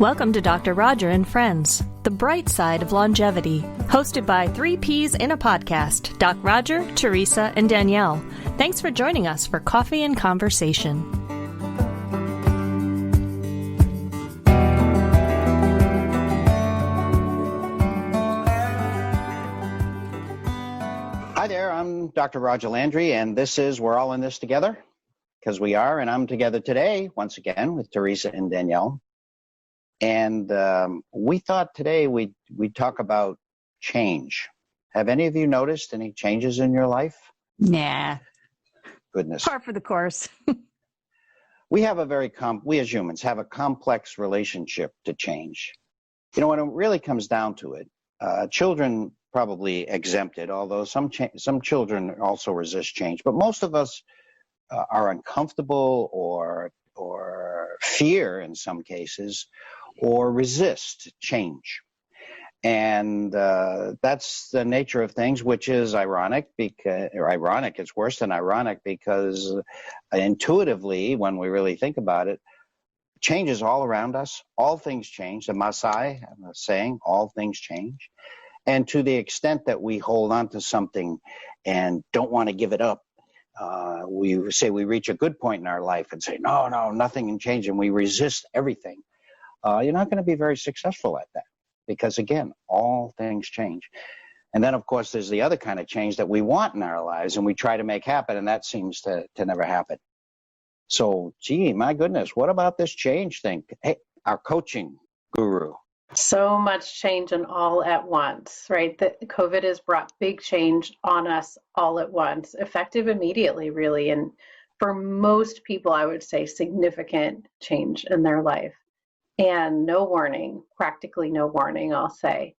Welcome to Dr. Roger and Friends, the bright side of longevity, hosted by 3 Ps in a podcast, Doc Roger, Teresa, and Danielle. Thanks for joining us for Coffee and Conversation. Hi there, I'm Dr. Roger Landry, and this is We're All in This Together, because we are, and I'm together today, once again, with Teresa and Danielle. And we thought today we'd talk about change. Have any of you noticed any changes in your life? Nah. Goodness. Par for the course. We have we as humans have a complex relationship to change. You know, when it really comes down to it, children probably exempted, although some children also resist change. But most of us are uncomfortable or fear in some cases, or resist change. And that's the nature of things, which is ironic, it's worse than ironic, because intuitively, when we really think about it, change is all around us. All things change. The Maasai saying, all things change. And to the extent that we hold on to something and don't want to give it up, we say we reach a good point in our life and say, no, nothing can change, and we resist everything. You're not going to be very successful at that, because, again, all things change. And then, of course, there's the other kind of change that we want in our lives and we try to make happen, and that seems to never happen. So, gee, my goodness, what about this change thing? Hey, our coaching guru. So much change and all at once, right? That COVID has brought big change on us all at once, effective immediately, really. And for most people, I would say significant change in their life. And no warning, practically no warning, I'll say.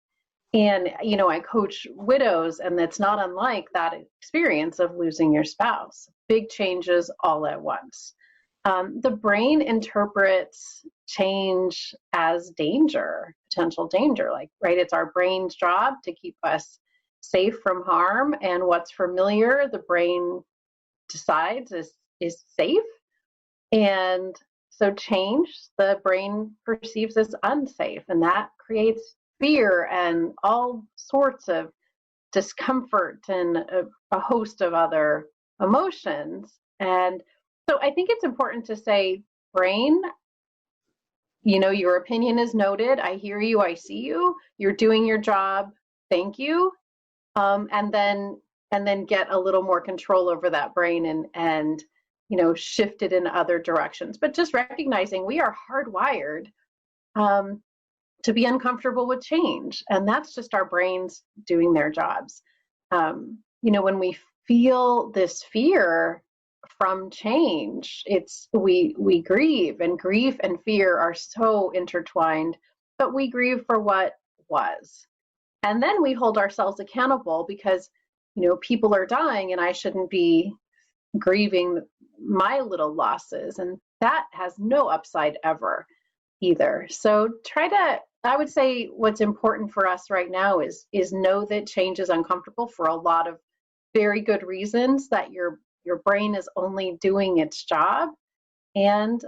And, you know, I coach widows, and it's not unlike that experience of losing your spouse. Big changes all at once. The brain interprets change as danger, potential danger, right? It's our brain's job to keep us safe from harm, and what's familiar, the brain decides is safe. And so change, the brain perceives as unsafe, and that creates fear and all sorts of discomfort and a host of other emotions. And so I think it's important to say, brain, you know, your opinion is noted. I hear you. I see you. You're doing your job. Thank you. And then get a little more control over that brain and you know, shift it in other directions. But just recognizing we are hardwired to be uncomfortable with change. And that's just our brains doing their jobs. You know, when we feel this fear from change, we grieve, and grief and fear are so intertwined, but we grieve for what was. And then we hold ourselves accountable because, you know, people are dying and I shouldn't be grieving my little losses, and that has no upside ever either. So I would say what's important for us right now is know that change is uncomfortable for a lot of very good reasons, that your brain is only doing its job, and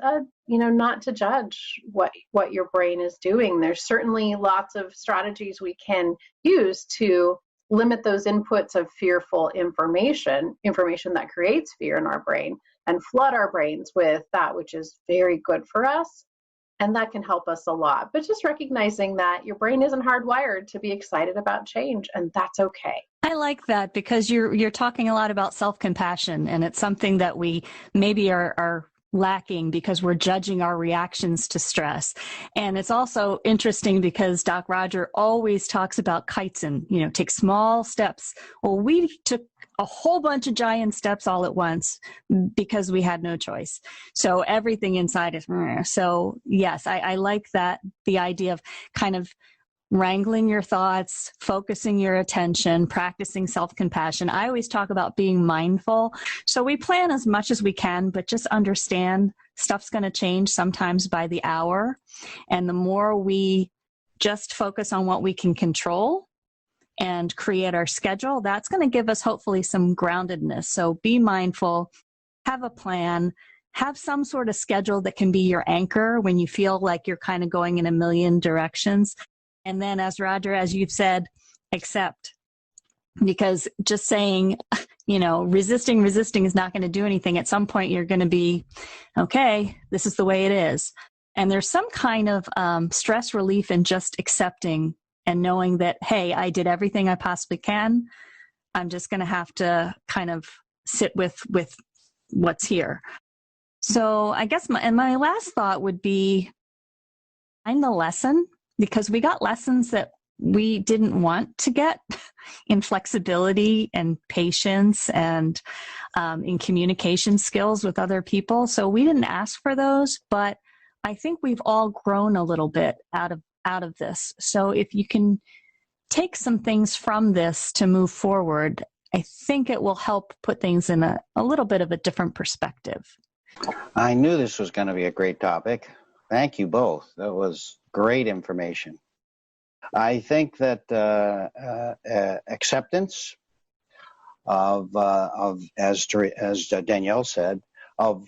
you know, not to judge what your brain is doing. There's certainly lots of strategies we can use to limit those inputs of fearful information that creates fear in our brain, and flood our brains with that which is very good for us. And that can help us a lot. But just recognizing that your brain isn't hardwired to be excited about change, and that's okay. I like that, because you're talking a lot about self-compassion, and it's something that we maybe are lacking because we're judging our reactions to stress. And it's also interesting because Doc Roger always talks about kaizen, you know, take small steps. Well, we took a whole bunch of giant steps all at once because we had no choice. So everything inside is, so yes, I like that, the idea of kind of wrangling your thoughts, focusing your attention, practicing self-compassion. I always talk about being mindful. So we plan as much as we can, but just understand stuff's going to change sometimes by the hour. And the more we just focus on what we can control and create our schedule, that's going to give us hopefully some groundedness. So be mindful, have a plan, have some sort of schedule that can be your anchor when you feel like you're kind of going in a million directions. And then, as Roger, as you've said, accept. Because just saying, resisting is not going to do anything. At some point, you're going to be, okay, this is the way it is. And there's some kind of stress relief in just accepting and knowing that, hey, I did everything I possibly can. I'm just going to have to kind of sit with what's here. So I guess my last thought would be find the lesson, because we got lessons that we didn't want to get in flexibility and patience and in communication skills with other people. So we didn't ask for those, but I think we've all grown a little bit out of this. So if you can take some things from this to move forward, I think it will help put things in a little bit of a different perspective. I knew this was going to be a great topic. Thank you both. That was great information. I think that acceptance of as Danielle said, of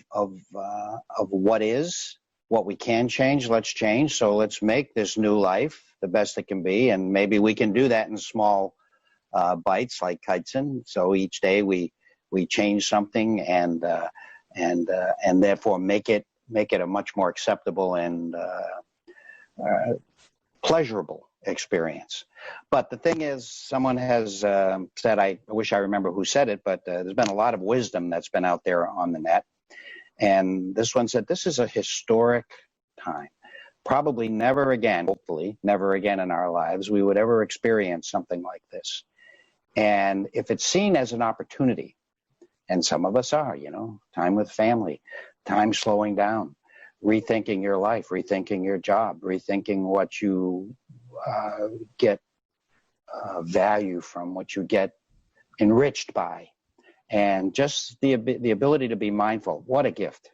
what is, what we can change, let's change. So let's make this new life the best it can be, and maybe we can do that in small bites, like Kaizen. So each day we change something, and therefore make it a much more acceptable and pleasurable experience. But the thing is, someone has said, I wish I remember who said it, but there's been a lot of wisdom that's been out there on the net. And this one said, this is a historic time. Probably never again, hopefully never again in our lives, we would ever experience something like this. And if it's seen as an opportunity, and some of us are, time with family, time slowing down, rethinking your life, rethinking your job, rethinking what you get value from, what you get enriched by, and just the ability to be mindful. What a gift.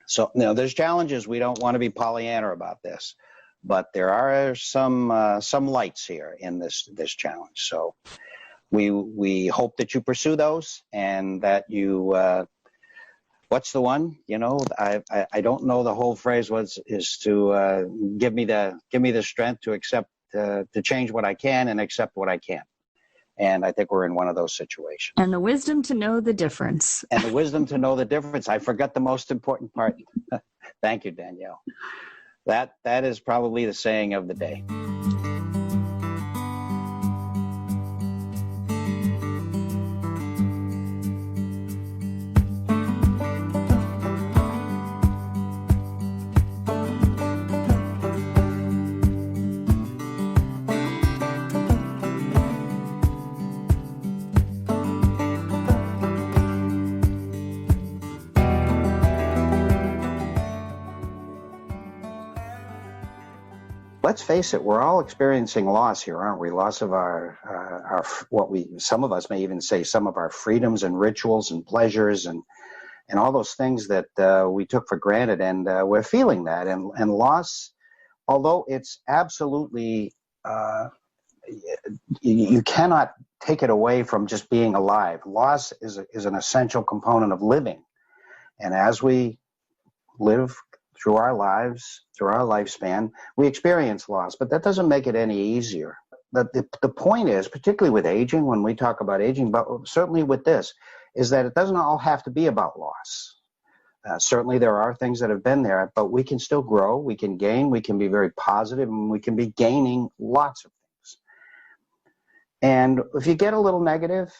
So there's challenges. We don't want to be Pollyanna about this, but there are some lights here in this challenge. So we hope that you pursue those, and that you what's the one? I don't know the whole phrase. Is to give me the strength to accept, to change what I can and accept what I can't. And I think we're in one of those situations. And the wisdom to know the difference. And the wisdom to know the difference. I forgot the most important part. Thank you, Danielle. That is probably the saying of the day. Let's face it, we're all experiencing loss here, aren't we? Loss of some of us may even say some of our freedoms and rituals and pleasures and all those things that we took for granted, and we're feeling that. And loss, although it's absolutely, you cannot take it away from just being alive. Loss is an essential component of living. And as we live through our lives, through our lifespan, we experience loss, but that doesn't make it any easier. The point is, particularly with aging, when we talk about aging, but certainly with this, is that it doesn't all have to be about loss. Certainly there are things that have been there, but we can still grow, we can gain, we can be very positive, and we can be gaining lots of things. And if you get a little negative,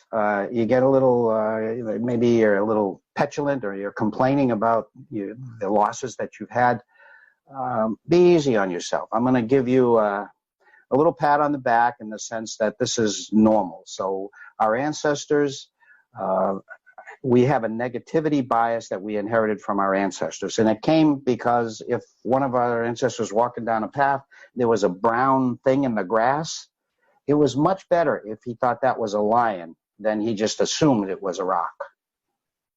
you get a little, maybe you're a little petulant, or you're complaining about the losses that you've had, be easy on yourself. I'm going to give you a little pat on the back in the sense that this is normal. So our ancestors, we have a negativity bias that we inherited from our ancestors. And it came because if one of our ancestors was walking down a path, there was a brown thing in the grass, it was much better if he thought that was a lion than he just assumed it was a rock.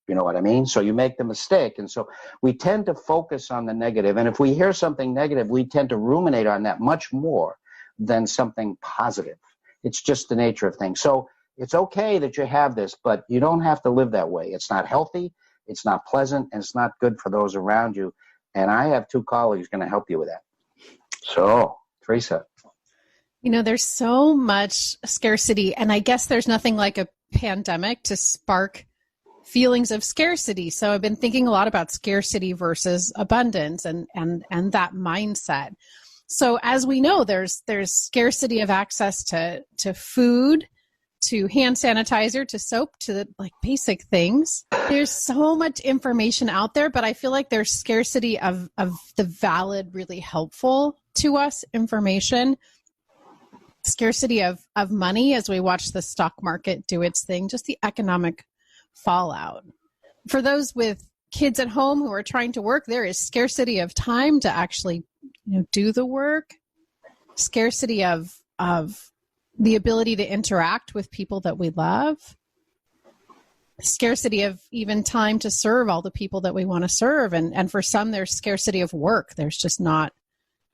You know what I mean? So you make the mistake. And so we tend to focus on the negative. And if we hear something negative, we tend to ruminate on that much more than something positive. It's just the nature of things. So it's okay that you have this, but you don't have to live that way. It's not healthy. it's not pleasant, and it's not good for those around you. And I have 2 colleagues going to help you with that. So, Teresa. There's so much scarcity, and I guess there's nothing like a pandemic to spark feelings of scarcity. So I've been thinking a lot about scarcity versus abundance and that mindset. So as we know, there's scarcity of access to food, to hand sanitizer, to soap, to like basic things. There's so much information out there, but I feel like there's scarcity of the valid, really helpful to us information. Scarcity of money as we watch the stock market do its thing, just the economic fallout. For those with kids at home who are trying to work, there is scarcity of time to actually do the work, scarcity of the ability to interact with people that we love, scarcity of even time to serve all the people that we want to serve. And for some, there's scarcity of work. There's just not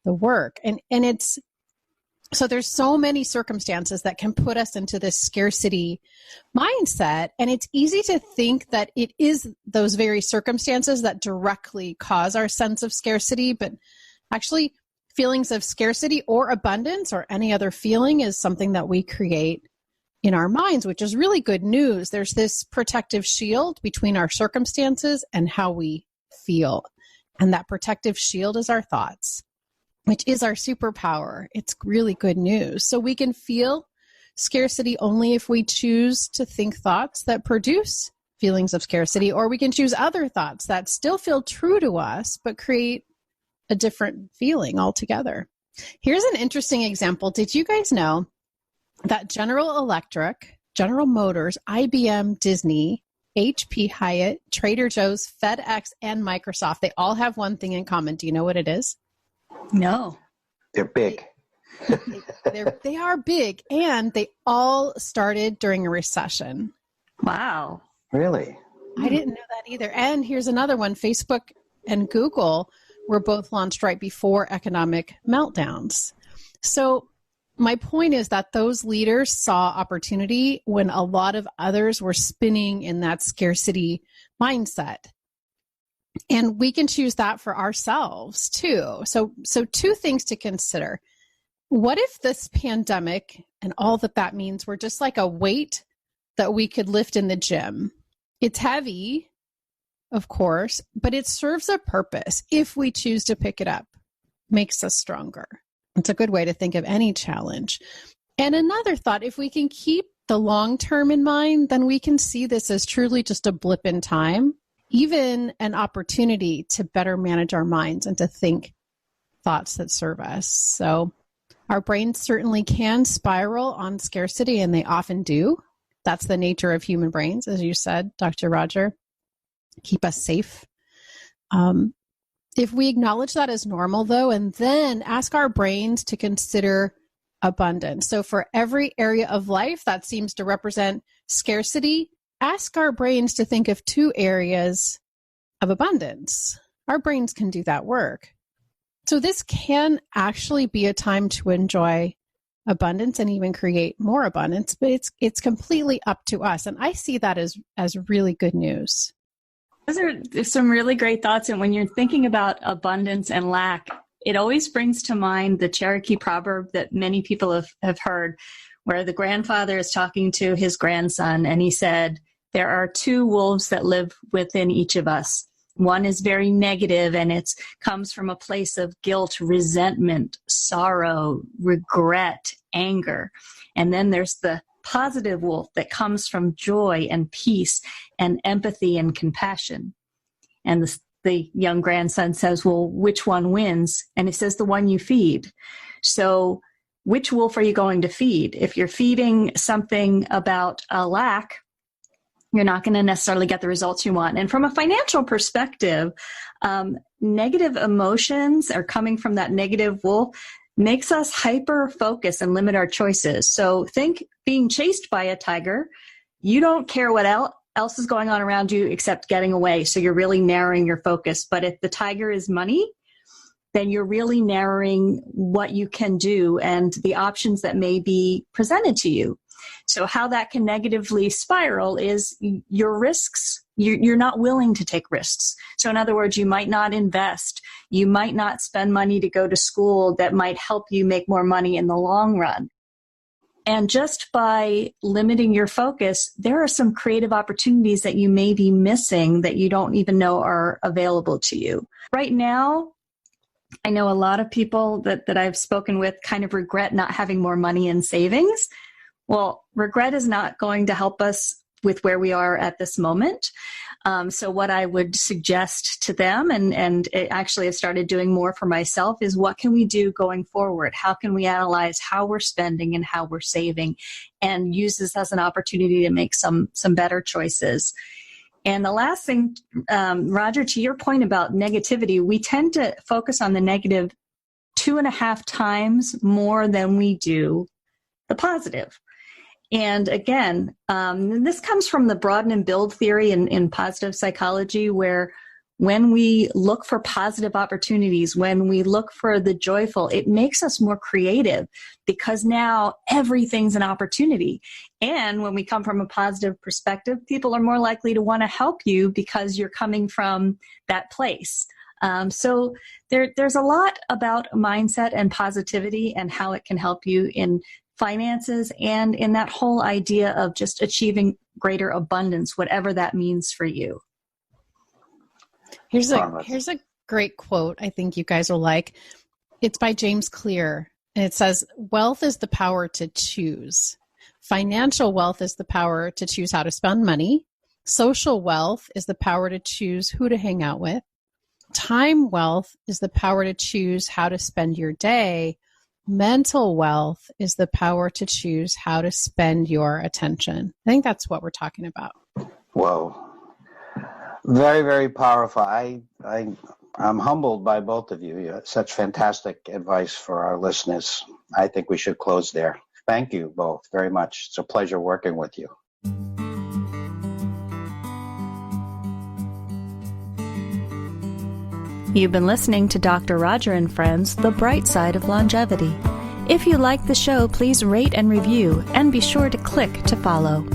the work. And it's, so there's so many circumstances that can put us into this scarcity mindset. And it's easy to think that it is those very circumstances that directly cause our sense of scarcity, but actually feelings of scarcity or abundance or any other feeling is something that we create in our minds, which is really good news. There's this protective shield between our circumstances and how we feel. And that protective shield is our thoughts, which is our superpower. It's really good news. So we can feel scarcity only if we choose to think thoughts that produce feelings of scarcity, or we can choose other thoughts that still feel true to us, but create a different feeling altogether. Here's an interesting example. Did you guys know that General Electric, General Motors, IBM, Disney, HP, Hyatt, Trader Joe's, FedEx, and Microsoft, they all have one thing in common. Do you know what it is? No. They're big. They are big, and they all started during a recession. Wow. Really? I didn't know that either. And here's another one. Facebook and Google were both launched right before economic meltdowns. So my point is that those leaders saw opportunity when a lot of others were spinning in that scarcity mindset. And we can choose that for ourselves too. So 2 things to consider. What if this pandemic and all that means were just like a weight that we could lift in the gym? It's heavy, of course, but it serves a purpose if we choose to pick it up. Makes us stronger. It's a good way to think of any challenge. And another thought, if we can keep the long term in mind, then we can see this as truly just a blip in time, even an opportunity to better manage our minds and to think thoughts that serve us. So our brains certainly can spiral on scarcity, and they often do. That's the nature of human brains, as you said, Dr. Roger. Keep us safe. If we acknowledge that as normal, though, and then ask our brains to consider abundance. So for every area of life that seems to represent scarcity, ask our brains to think of 2 areas of abundance. Our brains can do that work. So this can actually be a time to enjoy abundance and even create more abundance, but it's completely up to us. And I see that as really good news. Those are some really great thoughts. And when you're thinking about abundance and lack, it always brings to mind the Cherokee proverb that many people have heard, where the grandfather is talking to his grandson, and he said, there are 2 wolves that live within each of us. One is very negative, and it comes from a place of guilt, resentment, sorrow, regret, anger. And then there's the positive wolf that comes from joy and peace and empathy and compassion. And the young grandson says, well, which one wins? And he says, the one you feed. So which wolf are you going to feed? If you're feeding something about a lack, you're not going to necessarily get the results you want. And from a financial perspective, negative emotions are coming from that negative wolf makes us hyper-focus and limit our choices. So think being chased by a tiger, you don't care what else is going on around you except getting away. So you're really narrowing your focus. But if the tiger is money, then you're really narrowing what you can do and the options that may be presented to you. So how that can negatively spiral is your risks. You're not willing to take risks. So in other words, you might not invest. You might not spend money to go to school that might help you make more money in the long run. And just by limiting your focus, there are some creative opportunities that you may be missing that you don't even know are available to you. Right now, I know a lot of people that I've spoken with kind of regret not having more money in savings. Well, regret is not going to help us with where we are at this moment. So what I would suggest to them, and it actually I've started doing more for myself, is what can we do going forward? How can we analyze how we're spending and how we're saving and use this as an opportunity to make some better choices? And the last thing, Roger, to your point about negativity, we tend to focus on the negative 2.5 times more than we do the positive. And again, this comes from the broaden and build theory in positive psychology, where when we look for positive opportunities, when we look for the joyful, it makes us more creative because now everything's an opportunity. And when we come from a positive perspective, people are more likely to want to help you because you're coming from that place. So there's a lot about mindset and positivity and how it can help you in finances and in that whole idea of just achieving greater abundance, whatever that means for you. Here's a great quote I think you guys will like. It's by James Clear, and it says, "Wealth is the power to choose. Financial wealth is the power to choose how to spend money. Social wealth is the power to choose who to hang out with. Time wealth is the power to choose how to spend your day. Mental wealth is the power to choose how to spend your attention." I think that's what we're talking about. Whoa. Very, very powerful. I'm humbled by both of you. You have such fantastic advice for our listeners. I think we should close there. Thank you both very much. It's a pleasure working with you. You've been listening to Dr. Roger and Friends, The Bright Side of Longevity. If you like the show, please rate and review, and be sure to click to follow.